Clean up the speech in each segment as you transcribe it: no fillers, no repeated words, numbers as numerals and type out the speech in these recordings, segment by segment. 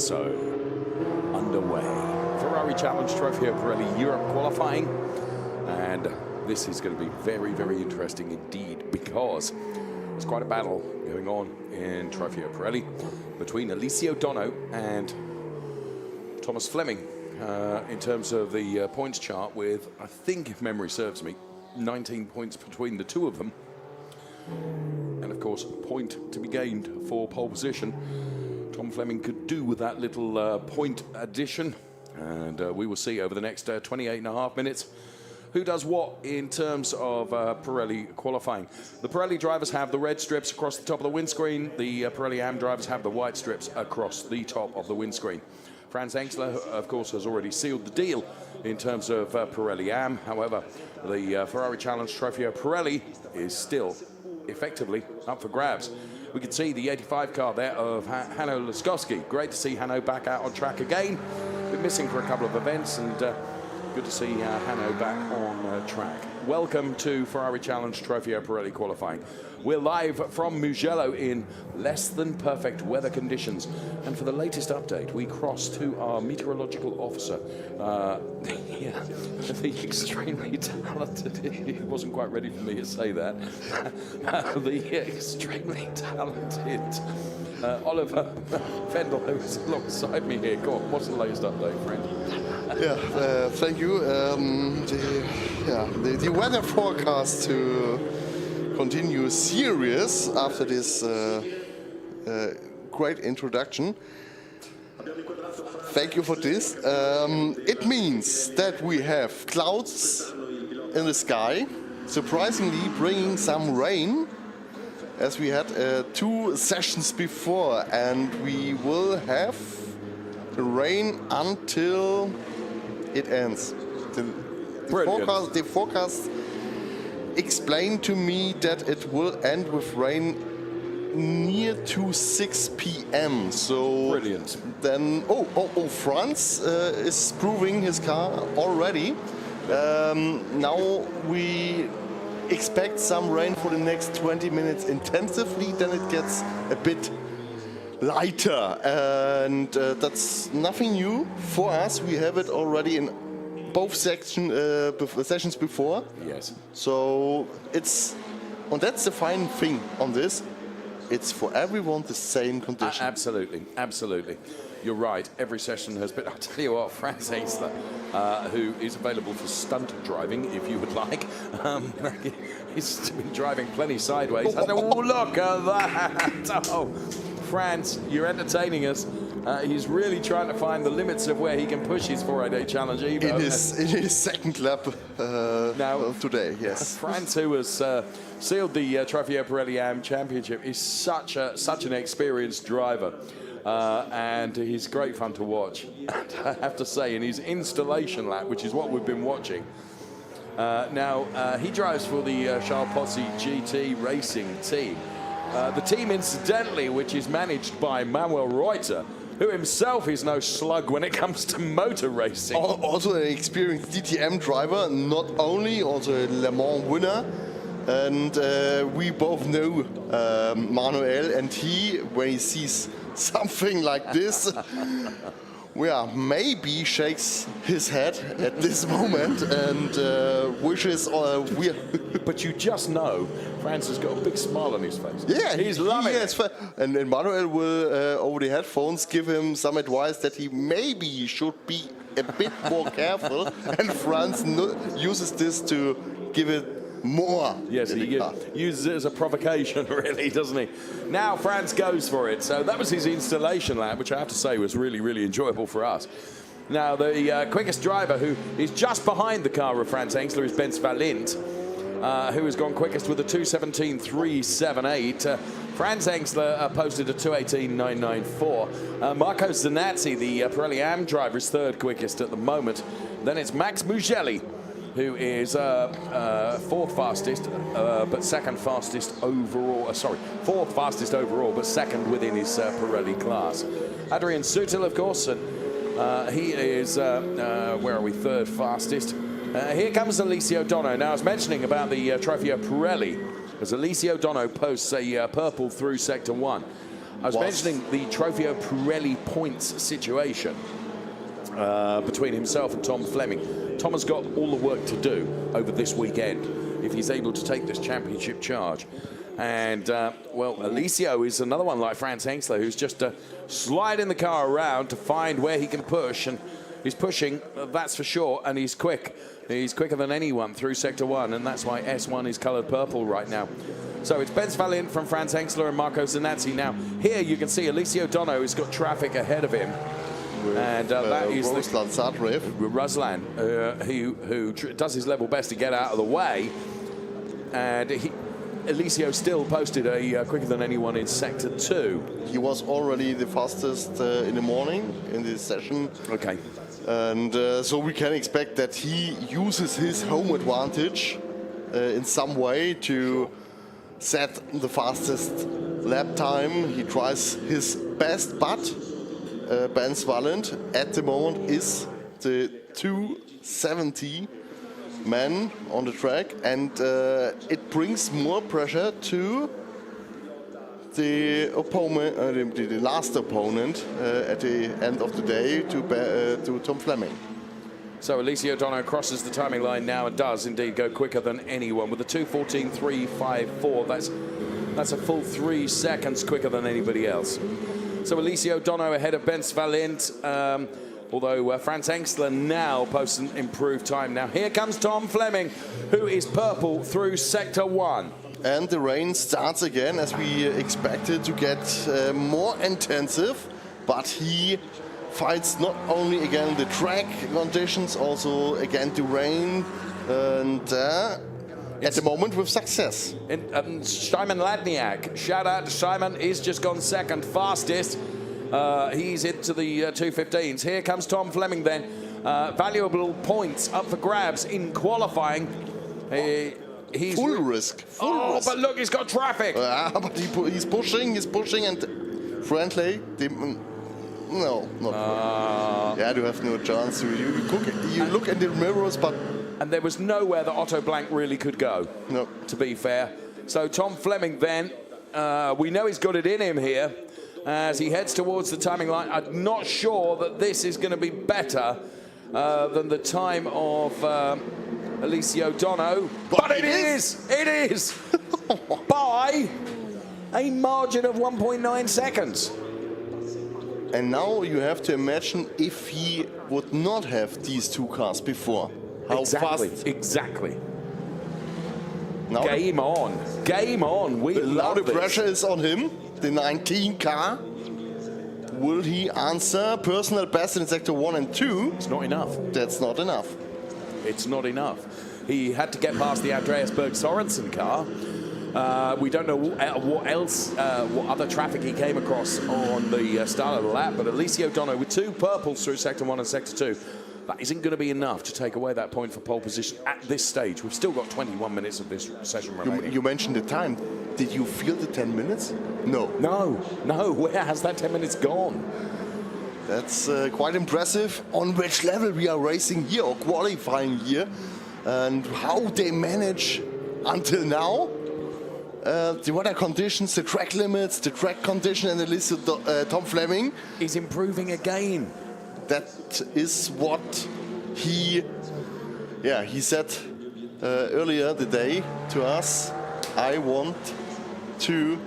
So, underway. Ferrari Challenge Trofeo Pirelli Europe qualifying. And this is going to be very, very interesting indeed, because there's quite a battle going on in Trofeo Pirelli between Dono and Thomas Fleming in terms of the points chart, with, I think, if memory serves me, 19 points between the two of them. And of course, a point to be gained for pole position. Tom Fleming could do with that little point addition. And we will see over the next 28.5 minutes who does what in terms of Pirelli qualifying. The Pirelli drivers have the red strips across the top of the windscreen. The Pirelli AM drivers have the white strips across the top of the windscreen. Franz Engstler, of course, has already sealed the deal in terms of Pirelli AM. However, the Ferrari Challenge Trofeo Pirelli is still effectively up for grabs. We can see the 85 car there of Hanno Laskowski. Great to see Hanno back out on track again. Been missing for a couple of events, and good to see Hanno back on track. Welcome to Ferrari Challenge Trofeo Pirelli qualifying. We're live from Mugello in less than perfect weather conditions. And for the latest update, we cross to our meteorological officer, the extremely talented, he wasn't quite ready for me to say that, the extremely talented Oliver Fendel, who's alongside me here. Go on, what's the latest update, friend? Yeah, thank you. The weather forecast to continue serious after this great introduction. Thank you for this. It means that we have clouds in the sky, surprisingly bringing some rain, as we had 2 sessions before, and we will have the rain until it ends. The forecast explained to me that it will end with rain near to 6 p.m. So brilliant. Then, Franz is proving his car already. Now we expect some rain for the next 20 minutes intensively. Then it gets a bit lighter, and that's nothing new for us. We have it already in both sessions before. Yes. So it's, and that's the fine thing on this. It's for everyone the same condition. Absolutely, absolutely. You're right. Every session has been. I'll tell you what, Franz Engstler, who is available for stunt driving, if you would like. He's been driving plenty sideways. Oh, look at that! Oh, Franz, you're entertaining us. He's really trying to find the limits of where he can push his 4-day challenge Evo. In his second lap now today, yes. Franz, who has sealed the Trofeo Pirelli AM Championship, is such an experienced driver. And he's great fun to watch. And I have to say, in his installation lap, which is what we've been watching, now he drives for the Charles Pozzi GT Racing team. The team, incidentally, which is managed by Manuel Reuter, who himself is no slug when it comes to motor racing. Also an experienced DTM driver, not only, also a Le Mans winner. And we both know Manuel, and he, when he sees something like this, maybe shakes his head at this moment and wishes But you just know Franz has got a big smile on his face. Yeah, he's loving it. And Manuel will, over the headphones, give him some advice that he maybe should be a bit more careful. And Franz uses this to give it more. Yes, he uses it as a provocation, really, doesn't he? Now Franz goes for it. So that was his installation lap, which I have to say was really, really enjoyable for us. Now the quickest driver, who is just behind the car of Franz Engstler, is Ben Svalint, who has gone quickest with a 2:17.378. Franz Engstler posted a 2:18.994. Marco Zanazzi, the Pirelli AM driver, is third quickest at the moment. Then it's Max Mugello, who is fourth fastest, but second fastest overall. Fourth fastest overall, but second within his Pirelli class. Adrian Sutil, of course, and he is, where are we, third fastest. Here comes Dono. Now, I was mentioning about the Trofeo Pirelli, as Dono posts a purple through Sector 1. I was mentioning the Trofeo Pirelli points situation between himself and Tom Fleming. Tom has got all the work to do over this weekend if he's able to take this championship charge. And, well, Alessio is another one like Franz Hensler, who's just sliding the car around to find where he can push. And he's pushing, that's for sure, and he's quick. He's quicker than anyone through Sector 1, and that's why S1 is colored purple right now. So it's Benz Valiant from Franz Hensler and Marco Zanazzi. Now, here you can see Alessio Dono has got traffic ahead of him. And that is Ruslan, who does his level best to get out of the way. And Alessio still posted a quicker than anyone in Sector 2. He was already the fastest in the morning in this session. Okay. And so we can expect that he uses his home advantage in some way to set the fastest lap time. He tries his best, but Benz Valiant at the moment is the 270 man on the track, and it brings more pressure to the opponent, the last opponent at the end of the day, to Tom Fleming. So Alessio Dono crosses the timing line now and does indeed go quicker than anyone with a 2:14.354. That's a full 3 seconds quicker than anybody else. So Alessio Dono ahead of Benz Valiant, although Franz Hensler now posts an improved time. Now here comes Tom Fleming, who is purple through Sector 1. And the rain starts again, as we expected to get more intensive, but he fights not only again the track conditions, also again the rain, and at the moment with success. And Shimon Ladak, shout out to Shimon, he's just gone second fastest. He's into the 2:15s. Here comes Tom Fleming then. Valuable points up for grabs in qualifying. He's full risk. But look, he's got traffic. But he's pushing, and friendly. No, not yeah, you have no chance. You look at the mirrors, but... And there was nowhere that Otto Blank really could go, no, to be fair. So Tom Fleming then, we know he's got it in him here as he heads towards the timing line. I'm not sure that this is going to be better than the time of Alessio Dono. But it is! It is! By a margin of 1.9 seconds. And now you have to imagine if he would not have these two cars before. How fast? Exactly. Now game on. Game on. We love the pressure is on him. The 19 car. Will he answer personal best in Sector 1 and 2? It's not enough. That's not enough. It's not enough. He had to get past the Andreas Berg-Sorensen car. We don't know what else, what other traffic he came across on the start of the lap, but Alessio Dono with 2 purples through Sector 1 and Sector 2. That isn't going to be enough to take away that point for pole position at this stage. We've still got 21 minutes of this session remaining. You mentioned the time. Did you feel the 10 minutes? No. No. Where has that 10 minutes gone? That's quite impressive. On which level we are racing here or qualifying here, and how they manage until now. The weather conditions, the track limits, the track condition, and Tom Fleming is improving again. That is what he said earlier today to us. I want to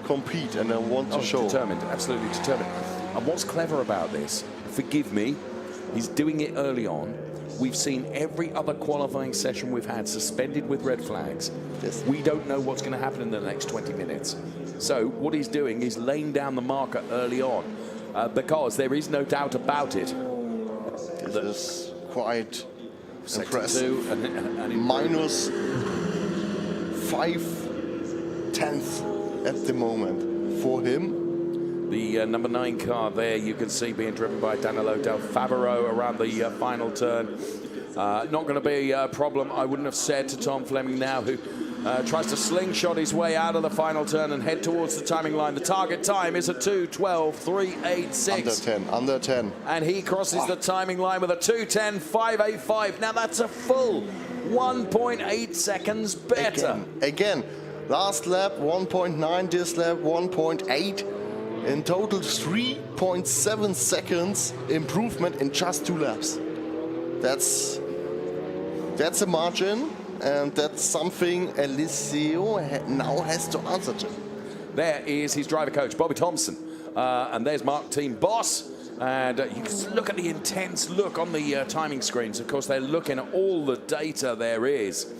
compete and I want to show. Determined, absolutely determined. And what's clever about this, forgive me, he's doing it early on. We've seen every other qualifying session we've had suspended with red flags. Yes. We don't know what's going to happen in the next 20 minutes. So what he's doing is laying down the marker early on because there is no doubt about it. This is quite impressive. And minus 0.5 at the moment for him. The number 9 car there, you can see being driven by Danilo Del Favaro around the final turn. Not going to be a problem, I wouldn't have said, to Tom Fleming now, who tries to slingshot his way out of the final turn and head towards the timing line. The target time is a 2:12.386. Under 10. And he crosses the timing line with a 2:10.585. Now that's a full 1.8 seconds better. Again. Last lap 1.9, this lap 1.8. In total, 3.7 seconds improvement in just 2 laps. That's a margin, and that's something Eliseo now has to answer to. There is his driver coach, Bobby Thompson. And there's Mark Team Boss. And you can look at the intense look on the timing screens. Of course, they're looking at all the data there is.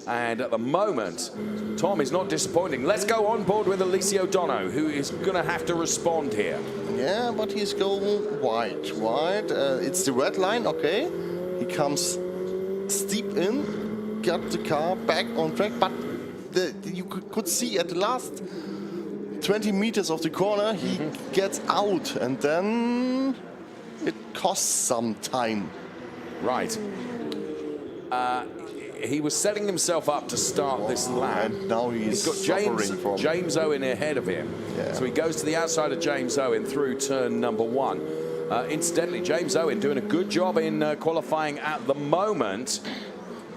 And at the moment, Tom is not disappointing. Let's go on board with Eliseo Dono, who is going to have to respond here. Yeah, but he's going wide. It's the red line, okay. He comes steep in, got the car back on track, but you could see at the last 20 meters of the corner, he gets out, and then it costs some time. Right. He was setting himself up to start this lap. And now he's got James Owen ahead of him. Yeah. So he goes to the outside of James Owen through turn number 1. Incidentally, James Owen doing a good job in qualifying at the moment.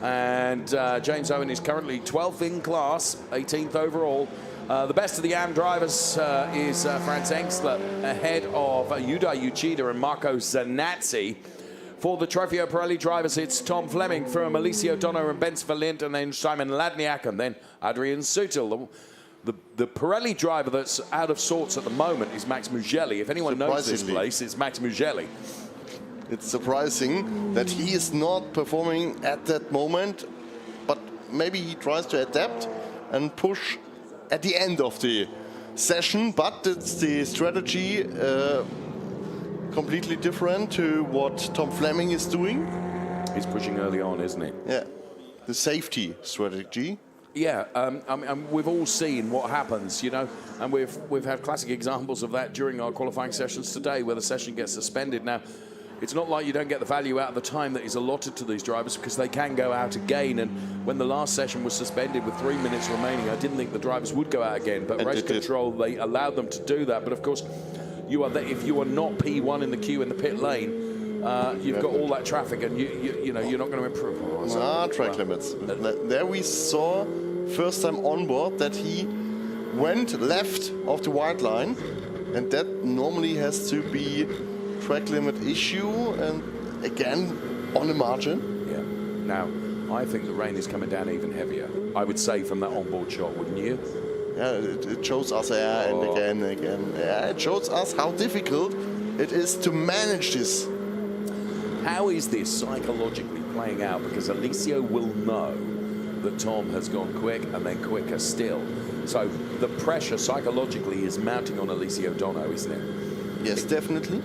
And James Owen is currently 12th in class, 18th overall. The best of the AM drivers is Franz Engstler ahead of Yuda Uchida and Marco Zanazzi. For the Trofeo Pirelli drivers, it's Tom Fleming from Eliseo Dono and Ben Verlint, and then Shimon Ladak, and then Adrian Sutil. The Pirelli driver that's out of sorts at the moment is Max Mugello. If anyone knows this place, it's Max Mugello. It's surprising that he is not performing at that moment, but maybe he tries to adapt and push at the end of the session, but it's the strategy completely different to what Tom Fleming is doing. He's pushing early on, isn't he? Yeah, the safety strategy. Yeah, we've all seen what happens, you know, and we've had classic examples of that during our qualifying sessions today, where the session gets suspended. Now, it's not like you don't get the value out of the time that is allotted to these drivers, because they can go out again. And when the last session was suspended with 3 minutes remaining, I didn't think the drivers would go out again. But race control, they allowed them to do that. But of course, if you are not P1 in the queue in the pit lane, you've got all that traffic, and you know you're not going to improve. Track limits. There we saw first time on board that he went left of the white line, and that normally has to be track limit issue, and again on the margin. Yeah. Now, I think the rain is coming down even heavier. I would say from that onboard shot, wouldn't you? Yeah, it shows us and again. Yeah, it shows us how difficult it is to manage this. How is this psychologically playing out? Because Eliseo will know that Tom has gone quick and then quicker still. So the pressure psychologically is mounting on Eliseo Dono, isn't it? Yes, definitely.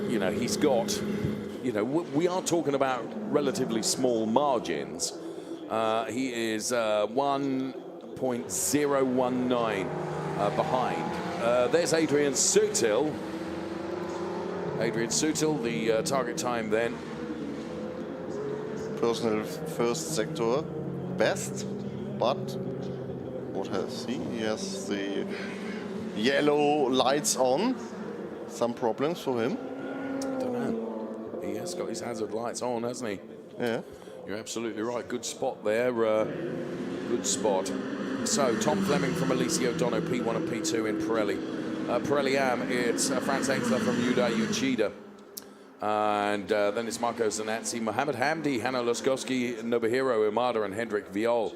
You know, he's got, you know, we are talking about relatively small margins. He is 1.019 behind. There's Adrian Sutil. The target time then. Personal first sector best, but what has he? He has the yellow lights on. Some problems for him. I don't know. He has got his hazard lights on, hasn't he? Yeah. You're absolutely right. Good spot there. Good spot. So, Tom Fleming from Eliseo Dono, P1 and P2 in Pirelli. Pirelli AM, it's Franz Engstler from Yuda Uchida. And then it's Marco Zanazzi, Mohamed Hamdi, Hanno Laskowski, Nobuhiro Umada, and Hendrik Viol.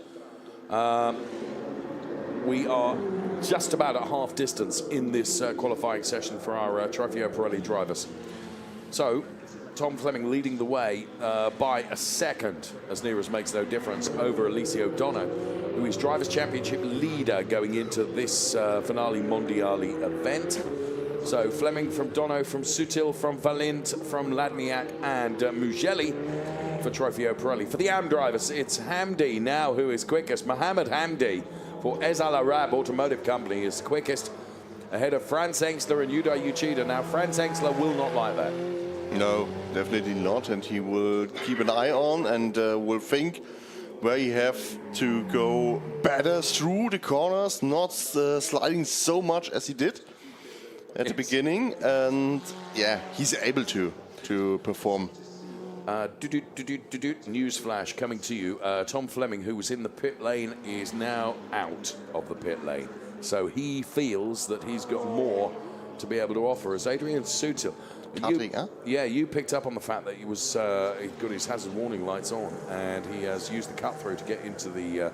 We are just about at half distance in this qualifying session for our Trofeo Pirelli drivers. So, Tom Fleming leading the way by a second, as near as makes no difference, over Eliseo Dono, who is Drivers' Championship leader going into this Finale Mondiali event. So Fleming from Dono, from Sutil, from Verlint, from Ladak, and Mugello for Trofeo Pirelli. For the AM drivers, it's Hamdi now who is quickest. Mohamed Hamdi for Ezal Arab Automotive Company is quickest, ahead of Franz Engstler and Yuda Uchida. Now, Franz Engstler will not like that. No, definitely not, and he will keep an eye on and will think where he have to go better through the corners, not sliding so much as he did at the beginning, and yeah, he's able to perform. News flash coming to you. Tom Fleming, who was in the pit lane, is now out of the pit lane. So he feels that he's got more to be able to offer us. Adrian Sutil. Cutting, huh? Yeah, you picked up on the fact that he was he got his hazard warning lights on, and he has used the cut through to get into the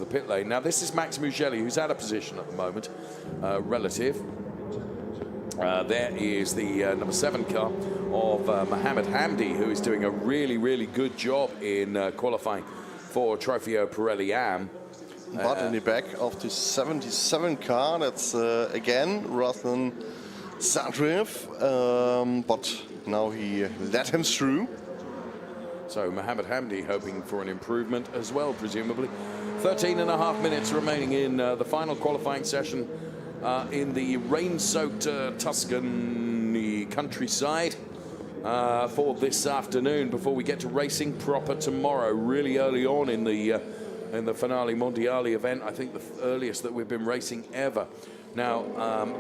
pit lane. Now this is Max Mugello, who's out of position at the moment, relative. There is the number 7 car of Mohammed Hamdi, who is doing a really, really good job in qualifying for Trofeo Pirelli AM. But in the back of the 77 car, that's again Ruslan Sadriv, but now he let him through. So Mohammed Hamdi hoping for an improvement as well, presumably. 13.5 minutes remaining in the final qualifying session in the rain-soaked Tuscany countryside for this afternoon before we get to racing proper tomorrow, really early on in the Finale Mondiale event. I think the earliest that we've been racing ever. Now,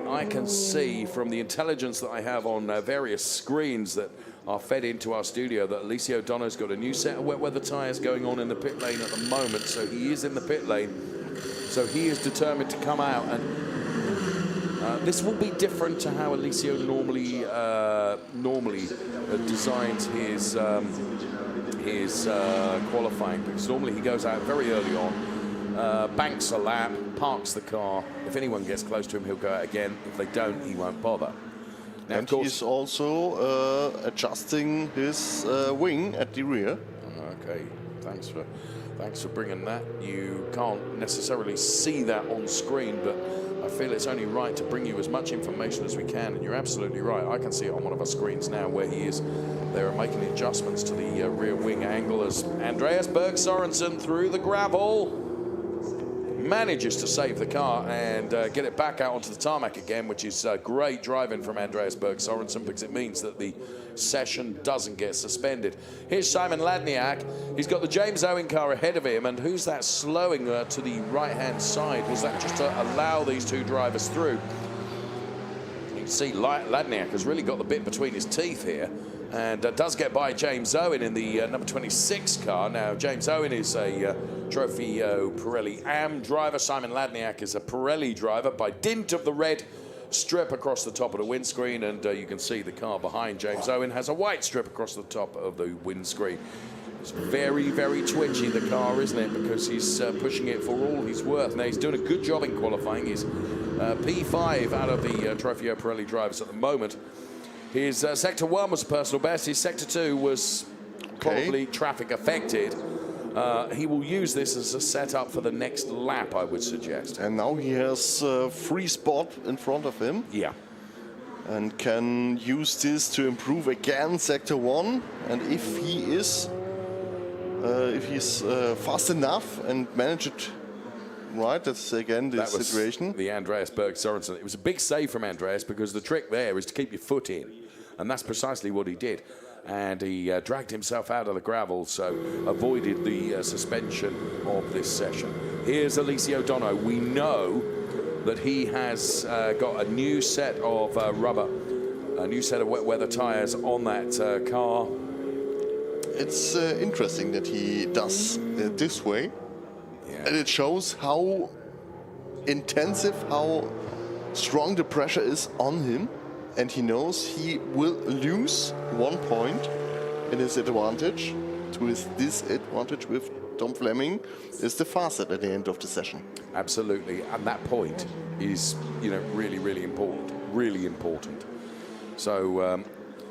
I can see from the intelligence that I have on various screens that are fed into our studio that Alessio Dono's got a new set of wet weather tyres going on in the pit lane at the moment. So he is in the pit lane. So he is determined to come out, and this will be different to how Alessio normally designs his qualifying, because normally he goes out very early on, banks a lap, parks the car. If anyone gets close to him, he'll go out again. If they don't, he won't bother. Now, And he's also adjusting his wing at the rear. Okay, thanks for bringing that. You can't necessarily see that on screen, but I feel it's only right to bring you as much information as we can, and you're absolutely right. I can see it on one of our screens now where he is. They are making adjustments to the rear wing angle as Andreas Berg Sorensen through the gravel manages to save the car and get it back out onto the tarmac again, which is great driving from Andreas Berg Sorensen, because it means that the session doesn't get suspended. Here's Shimon Ladak. He's got the James Owen car ahead of him, and who's that slowing to the right-hand side? Was that just to allow these two drivers through? You can see Ladak has really got the bit between his teeth here, and does get by James Owen in the number 26 car. Now, James Owen is a Trofeo Pirelli AM driver. Shimon Ladak is a Pirelli driver by dint of the red strip across the top of the windscreen, and you can see the car behind James Owen has a white strip across the top of the windscreen. It's very, very twitchy, the car, isn't it? Because he's pushing it for all he's worth. Now, he's doing a good job in qualifying. He's P5 out of the Trofeo Pirelli drivers at the moment. His Sector 1 was a personal best. His Sector 2 was probably traffic affected. He will use this as a setup for the next lap, I would suggest. And now he has a free spot in front of him. Yeah. And can use this to improve again Sector 1. And if he is, if he's fast enough and manage it right, that's again the situation. The Andreas Berg Sorensen. It was a big save from Andreas, because the trick there is to keep your foot in. And that's precisely what he did. And he dragged himself out of the gravel, so avoided the suspension of this session. Here's Alessio Dono. We know that he has got a new set of rubber, a new set of wet weather tyres on that car. It's interesting that he does it this way. Yeah. And it shows how intensive, how strong the pressure is on him. And he knows he will lose 1 point in his advantage to his disadvantage with Tom Fleming is the fastest at the end of the session. Absolutely, and that point is, really, really important, really important. So,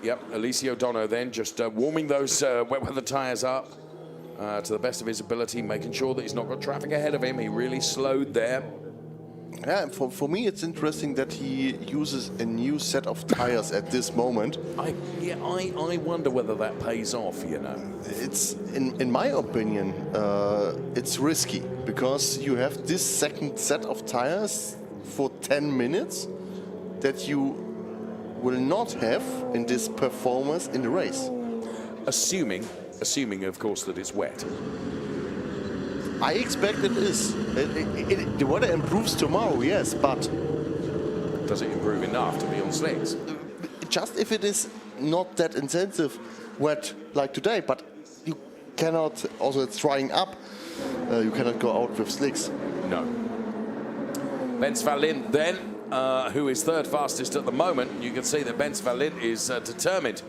yep, Alessio Dono then just warming those wet weather tyres up to the best of his ability, making sure that he's not got traffic ahead of him. He really slowed there. Yeah, for me it's interesting that he uses a new set of tires at this moment. I wonder whether that pays off, It's, in my opinion, it's risky, because you have this second set of tires for 10 minutes that you will not have in this performance in the race. Assuming of course that it's wet. I expect it is. The weather improves tomorrow, yes, but... Does it improve enough to be on slicks? Just if it is not that intensive wet like today, but you cannot, also it's drying up, you cannot go out with slicks. No. Ben Svalin then who is third fastest at the moment. You can see that Ben Svalit is determined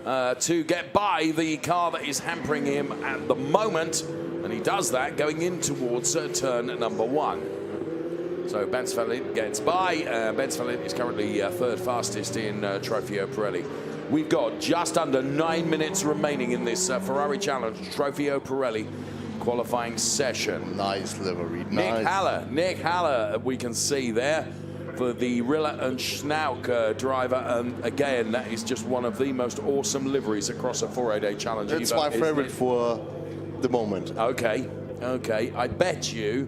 to get by the car that is hampering him at the moment. And he does that going in towards turn number 1. So Ben Svalit gets by. Ben Svalit is currently third fastest in Trofeo Pirelli. We've got just under 9 minutes remaining in this Ferrari Challenge Trofeo Pirelli qualifying session. Nice livery, Nick Haller, we can see there for the Rilla and Schnauk driver. And again, that is just one of the most awesome liveries across a 4A challenge. It's my favorite for the moment. Okay. I bet you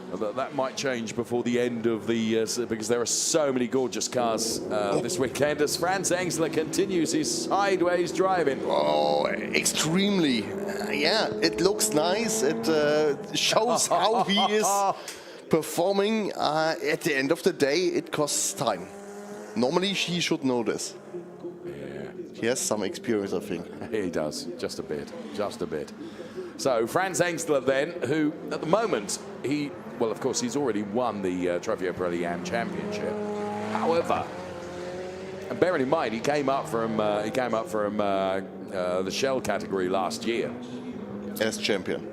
that might change before the end of the because there are so many gorgeous cars this weekend as Franz Engstler continues his sideways driving. Oh, extremely. Yeah, it looks nice. It shows how he is performing. At the end of the day, it costs time. Normally, he should know this. Yeah. He has some experience, I think. He does, just a bit. So Franz Engstler then, who at the moment, well, of course, he's already won the Trofeo Pirelli AM Championship. However, and bearing in mind, he came up from the Shell category last year as champion.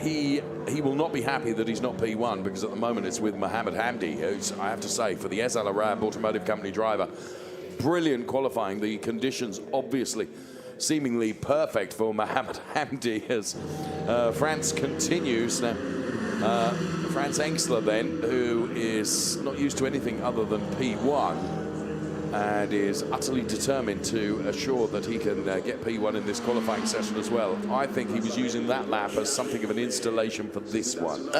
He will not be happy that he's not P1 because at the moment it's with Mohammed Hamdi, who's, I have to say, for the Ez Al Arab Automotive Company driver, brilliant qualifying. The conditions obviously seemingly perfect for Mohammed Hamdi as France continues. Now, Franz Engstler then, who is not used to anything other than P1 and is utterly determined to assure that he can get P1 in this qualifying session as well. I think he was using that lap as something of an installation for this one.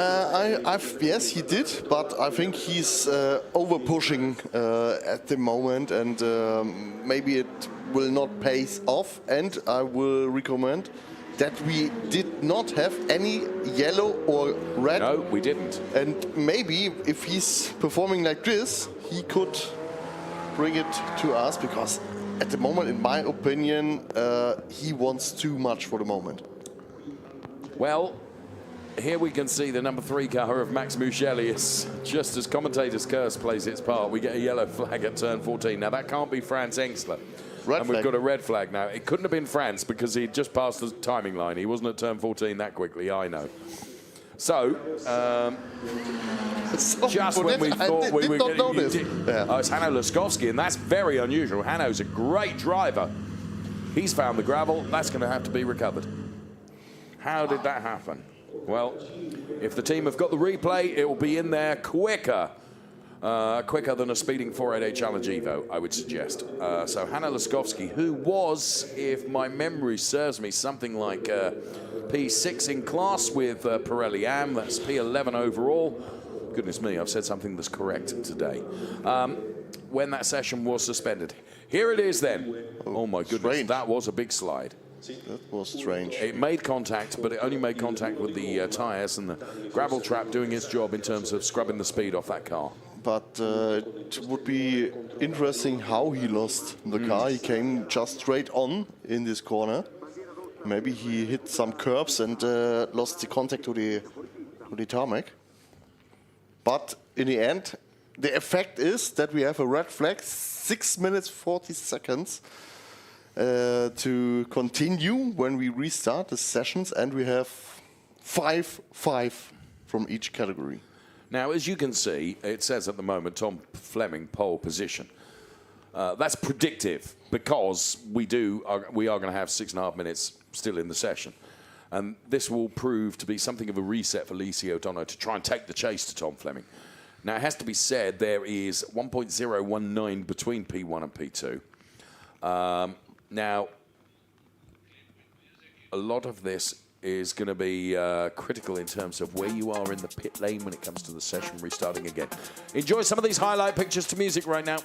Yes, he did, but I think he's over pushing at the moment, and maybe it will not pay off. And I will recommend that we did not have any yellow or red. No, we didn't. And maybe if he's performing like this, he could bring it to us, because at the moment, in my opinion, he wants too much for the moment. Well, here we can see the number 3 car of Max Mugello is just as commentator's curse plays its part. We get a yellow flag at turn 14. Now, that can't be Franz Engstler. We've got a red flag now. It couldn't have been Franz because he'd just passed the timing line. He wasn't at turn 14 that quickly, I know. So, just when we thought we were going to... it's Hanno Laskovsky, and that's very unusual. Hanno's a great driver. He's found the gravel. That's going to have to be recovered. How did that happen? Well, if the team have got the replay, it will be in there quicker. Quicker than a speeding 488 Challenge Evo, I would suggest. So Hanno Laskovsky, who was, if my memory serves me, something like P6 in class with Pirelli AM, that's P11 overall. Goodness me, I've said something that's correct today. When that session was suspended. Here it is then. Oh my goodness, strange. That was a big slide. That was strange. It made contact, but it only made contact with the tyres and the gravel trap doing its job in terms of scrubbing the speed off that car. But it would be interesting how he lost the car. He came just straight on in this corner. Maybe he hit some curbs and lost the contact to the tarmac. But in the end, the effect is that we have a red flag, 6 minutes 40 seconds to continue when we restart the sessions, and we have 5 from each category. Now, as you can see, it says at the moment Tom Fleming pole position. That's predictive because we are going to have 6.5 minutes still in the session. And this will prove to be something of a reset for Dono to try and take the chase to Tom Fleming. Now, it has to be said there is 1.019 between P1 and P2. Now, a lot of this is going to be critical in terms of where you are in the pit lane when it comes to the session restarting again. Enjoy some of these highlight pictures to music right now.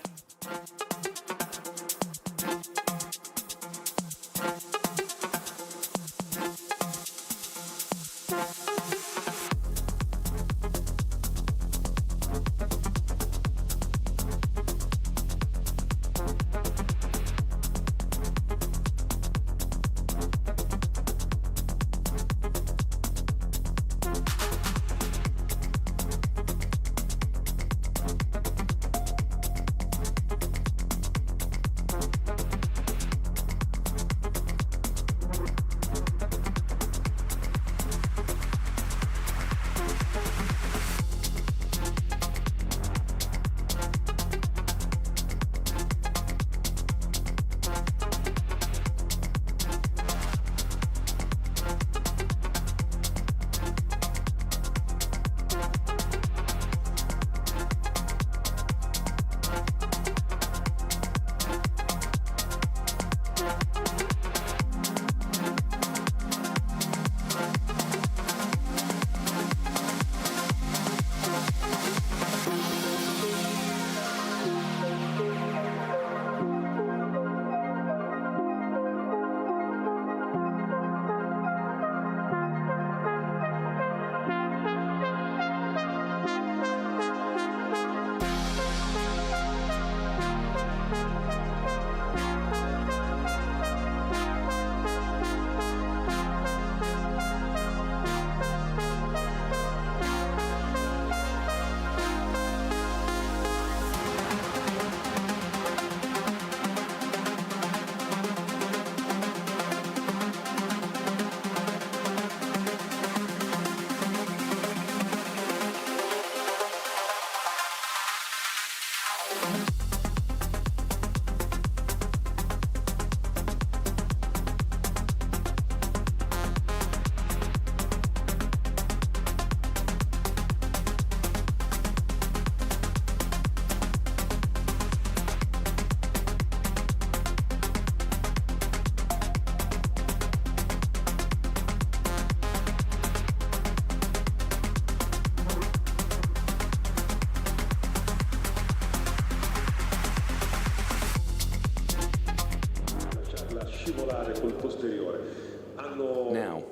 Now,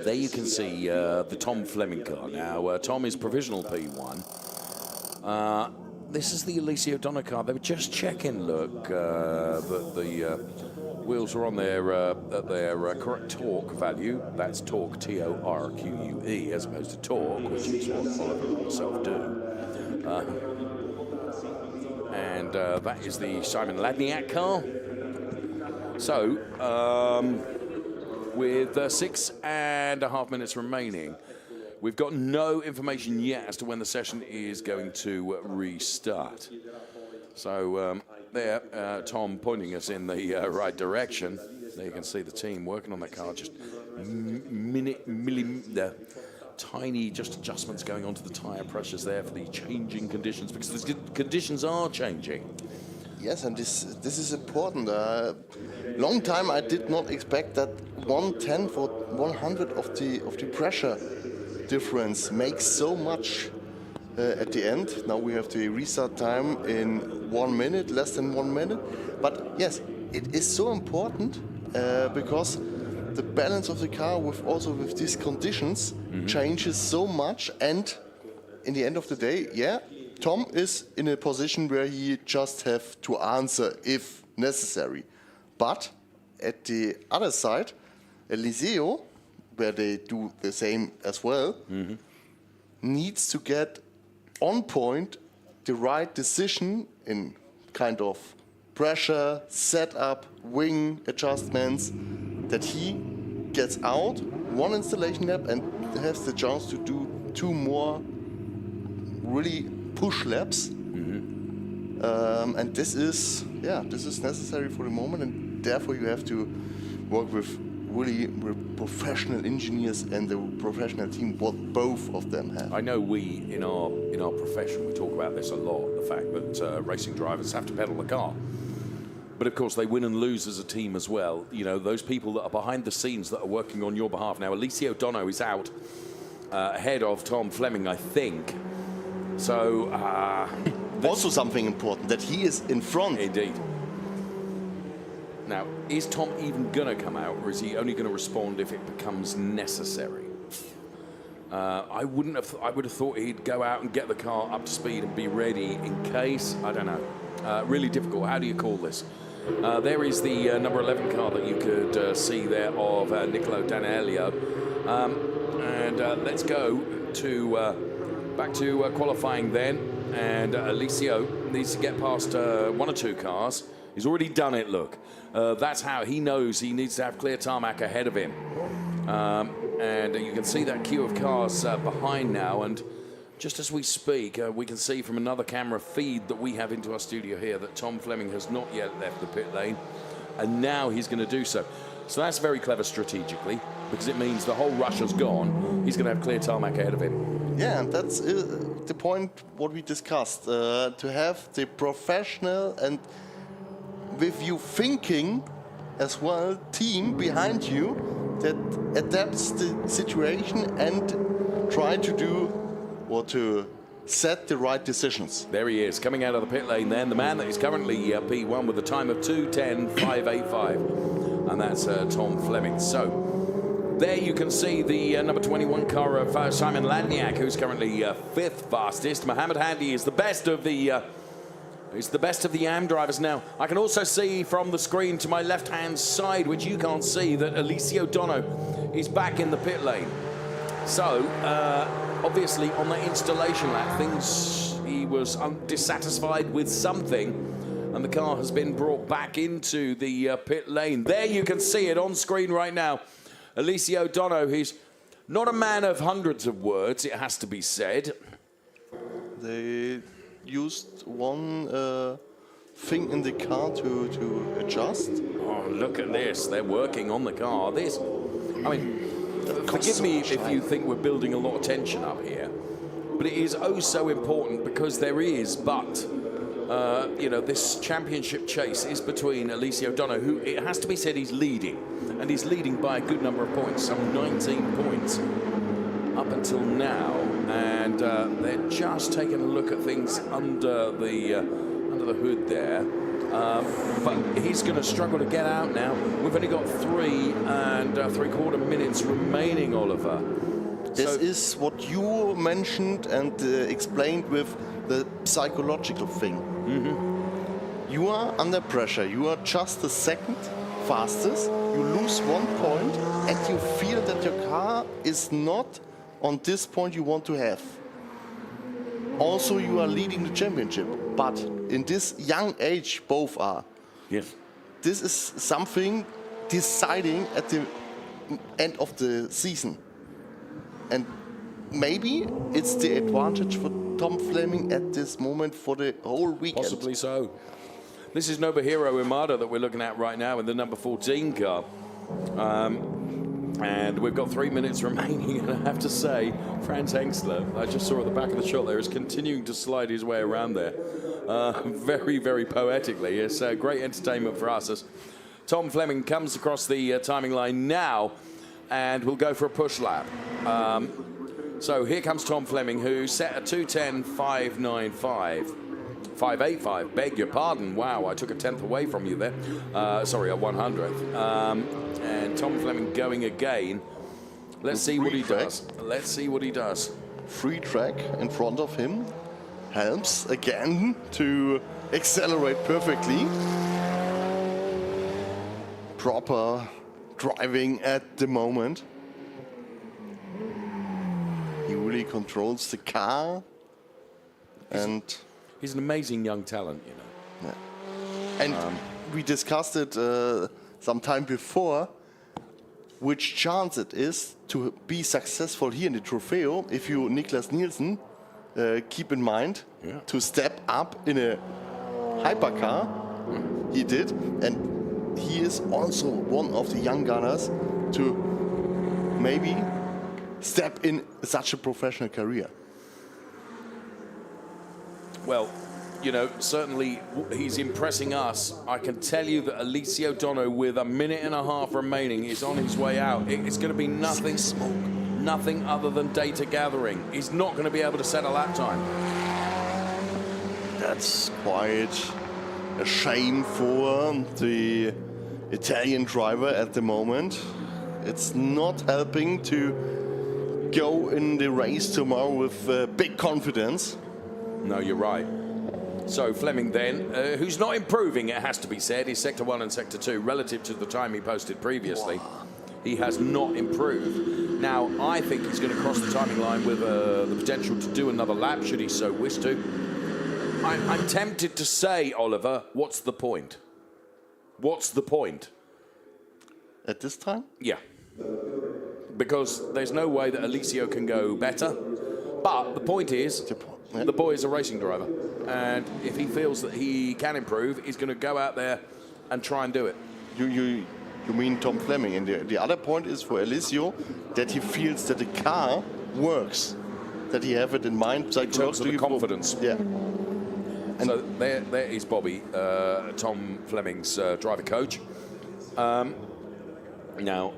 there you can see the Tom Fleming car. Now, Tom is provisional P1. This is the Alessio Dono car. They were just checking, look, that the wheels are on their correct torque value. That's torque, T-O-R-Q-U-E, as opposed to torque, which is what Oliver himself do. And that is the Shimon Ladak car. So, with 6.5 minutes remaining, we've got no information yet as to when the session is going to restart. So there, Tom pointing us in the right direction. There you can see the team working on that car, just tiny just adjustments going on to the tyre pressures there for the changing conditions, because the conditions are changing. Yes, and this is important. Long time I did not expect that 1/10 or 100 of the pressure difference makes so much at the end. Now we have the restart time in 1 minute, less than 1 minute. But yes, it is so important because the balance of the car with these conditions changes so much, and in the end of the day, yeah, Tom is in a position where he just have to answer if necessary. But at the other side, Eliseo, where they do the same as well, needs to get on point the right decision in kind of pressure, setup, wing adjustments, that he gets out one installation lap and has the chance to do 2 more really push laps. And this is necessary for the moment, and therefore you have to work with really professional engineers and the professional team, what both of them have. I know we, in our profession, we talk about this a lot, the fact that racing drivers have to pedal the car. But of course, they win and lose as a team as well. You know, those people that are behind the scenes that are working on your behalf. Now, Alessio Dono is out ahead of Tom Fleming, I think. So, also something important, that he is in front. Indeed. Now, is Tom even going to come out, or is he only going to respond if it becomes necessary? I would have thought he'd go out and get the car up to speed and be ready in case. I don't know. Really difficult. How do you call this? There is the number 11 car that you could see there of Nicolo Danielio. And let's go to back to qualifying then. And Alessio needs to get past 1 or 2 cars. He's already done it, look. That's how he knows he needs to have clear tarmac ahead of him. And you can see that queue of cars behind now. And just as we speak, we can see from another camera feed that we have into our studio here that Tom Fleming has not yet left the pit lane. And now he's going to do so. So that's very clever strategically, because it means the whole rush has gone. He's going to have clear tarmac ahead of him. Yeah, and that's the point what we discussed. To have the professional and with you thinking as well team behind you that adapts the situation and try to do or to set the right decisions. There he is, coming out of the pit lane then, the man that is currently P1 with a time of 2:10.585, and that's Tom Fleming. So there you can see the number 21 car of Shimon Ladak, who's currently 5th fastest. Mohammed Hadi is the best of the AM drivers now. I can also see from the screen to my left-hand side, which you can't see, that Alessio Dono is back in the pit lane. So, obviously, on the installation lap, he was dissatisfied with something, and the car has been brought back into the pit lane. There you can see it on screen right now. Alessio Dono, he's not a man of hundreds of words, it has to be said. They used one thing in the car to adjust. Oh, look at this. They're working on the car. Forgive me if you think we're building a lot of tension up here, but it is oh so important, because there is this championship chase is between Alessio Dono, who, it has to be said, he's leading, and he's leading by a good number of points, some 19 points up until now, and they're just taking a look at things under the hood there. But he's going to struggle to get out now. We've only got 3 and 3/4 minutes remaining, Oliver. This is what you mentioned and explained with the psychological thing. You are under pressure. You are just the second fastest. You lose 1 point and you feel that your car is not on this point you want to have. Also, you are leading the championship. But in this young age, both are. Yes. This is something deciding at the end of the season. And maybe it's the advantage for Tom Fleming at this moment for the whole weekend. Possibly so. This is Nobuhiro Imada that we're looking at right now in the number 14 car. And we've got 3 minutes remaining, and I have to say, Franz Hengstler, I just saw at the back of the shot there, is continuing to slide his way around there. Very, very poetically. It's great entertainment for us as Tom Fleming comes across the timing line now, and we'll go for a push lap. So here comes Tom Fleming, who set a 2:10.595. 585, beg your pardon. Wow, I took a 10th away from you there. Sorry, a 100th. And Tom Fleming going again. Let's see what he does. Let's see what he does. Free track in front of him helps again to accelerate perfectly. Proper driving at the moment. He really controls the car. And he's an amazing young talent, you know. Yeah. And we discussed it some time before, which chance it is to be successful here in the Trofeo if you, Niklas Nielsen, keep in mind to step up in a hypercar. He did, and he is also one of the young gunners to maybe step in such a professional career. Well, you know, certainly he's impressing us. I can tell you that Alessio Dono, with a minute and a half remaining, is on his way out. It's going to be nothing other than data gathering. He's not going to be able to set a lap time. That's quite a shame for the Italian driver at the moment. It's not helping to go in the race tomorrow with big confidence. No, you're right. So Fleming then, who's not improving, it has to be said, is Sector 1 and Sector 2 relative to the time he posted previously. He has not improved. Now, I think he's going to cross the timing line with the potential to do another lap, should he so wish to. I'm tempted to say, Oliver, what's the point? What's the point? At this time? Yeah. Because there's no way that Alessio can go better. But the point is, the boy is a racing driver. And if he feels that he can improve, he's going to go out there and try and do it. You mean Tom Fleming. And the other point is for Alessio that he feels that the car works. That he have it in mind. In terms of the confidence. Yeah. And so there is Bobby, Tom Fleming's driver coach. Now,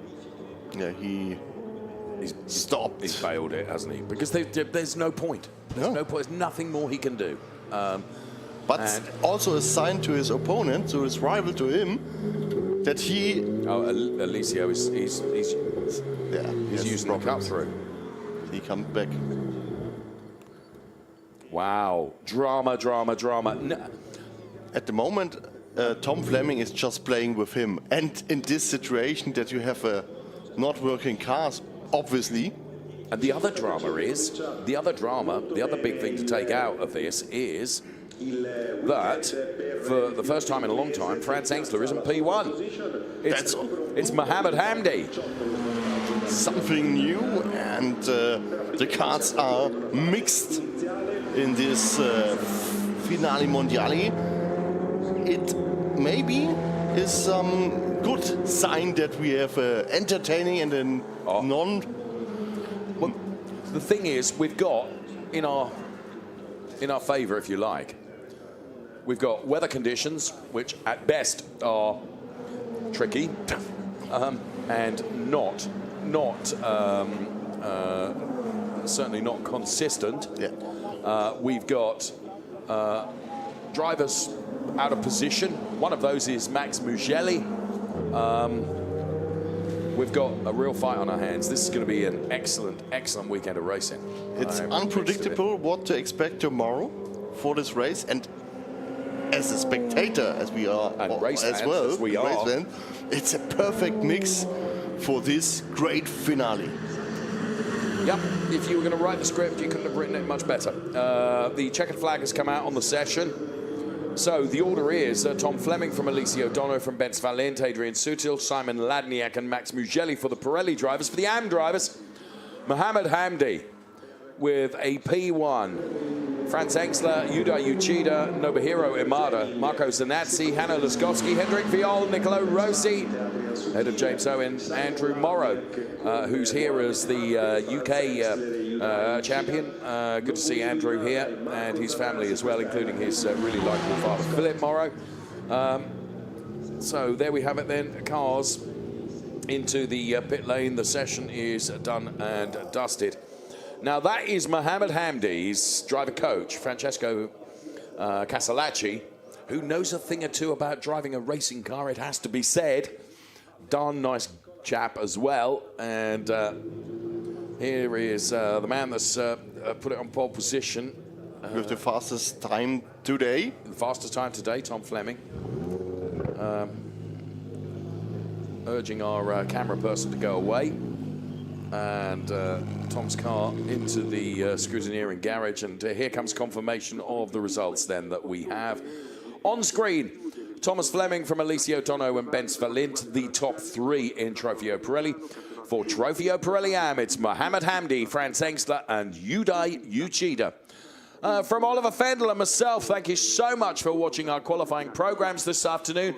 yeah, he's stopped. He's bailed it, hasn't he? Because there's no point. There's no point. There's nothing more he can do. But also a sign to his opponent, to his rival, to him, that he. Oh, Alessio he's using the cut through. He comes back. Wow, drama. No. At the moment, Tom Fleming is just playing with him, and in this situation that you have not working cars, obviously. And the other big thing to take out of this is that for the first time in a long time, Franz Hengstler isn't P1. It's Mohammed Hamdi. Something new, and the cars are mixed in this Finale Mondiale. It maybe is some good sign that we have entertaining and a non. Well, the thing is, we've got in our favour, if you like, we've got weather conditions which at best are tricky and certainly not consistent. Yeah. We've got drivers out of position. One of those is Max Mugello. We've got a real fight on our hands. This is going to be an excellent, excellent weekend of racing. It's unpredictable what to expect tomorrow for this race, and as a spectator, as we are, and race as fans, well, as we are. race fan, it's a perfect mix for this great finale. Yep, if you were going to write the script, you couldn't have written it much better. The checkered flag has come out on the session. So the order is Tom Fleming from Alessio Dono, from Benz Valent, Adrian Sutil, Shimon Ladak and Max Mugello for the Pirelli drivers. For the AM drivers, Mohamed Hamdi with a P1. Franz Engstler, Yuda Uchida, Nobuhiro Imada, Marco Zanazzi, Hanno Laskowski, Hendrik Viol, Nicolo Rossi, head of James Owen, Andrew Morrow, who's here as the UK champion. Good to see Andrew here, and his family as well, including his really likeable father, Philip Morrow. So there we have it then, cars into the pit lane. The session is done and dusted. Now that is Mohamed Hamdi's driver coach, Francesco Casalacci, who knows a thing or two about driving a racing car, it has to be said. Darn nice chap as well. And here is the man that's put it on pole position. With the fastest time today. The fastest time today, Tom Fleming. Urging our camera person to go away. And Tom's car into the scrutineering garage, and here comes confirmation of the results then that we have on screen. Thomas Fleming from Alessio Dono and Benz Valent, the top three in Trofeo Pirelli. For Trofeo Pirelli AM, it's Mohamed Hamdi, Franz Engstler and Yuda Uchida. From Oliver Fendel and myself, thank you so much for watching our qualifying programs this afternoon.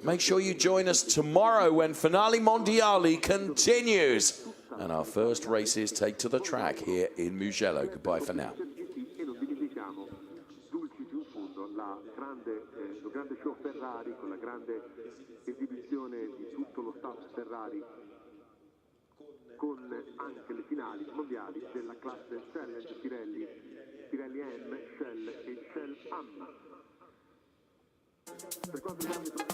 Make sure you join us tomorrow when Finale Mondiale continues. And our first races take to the track here in Mugello. Goodbye for now. Lo grande show Ferrari, con la grande esibizione di tutto lo staff Ferrari, con anche le finali mondiali della classe Challenge Pirelli, Pirelli M, Shell e Shell AM. Per quanto riguarda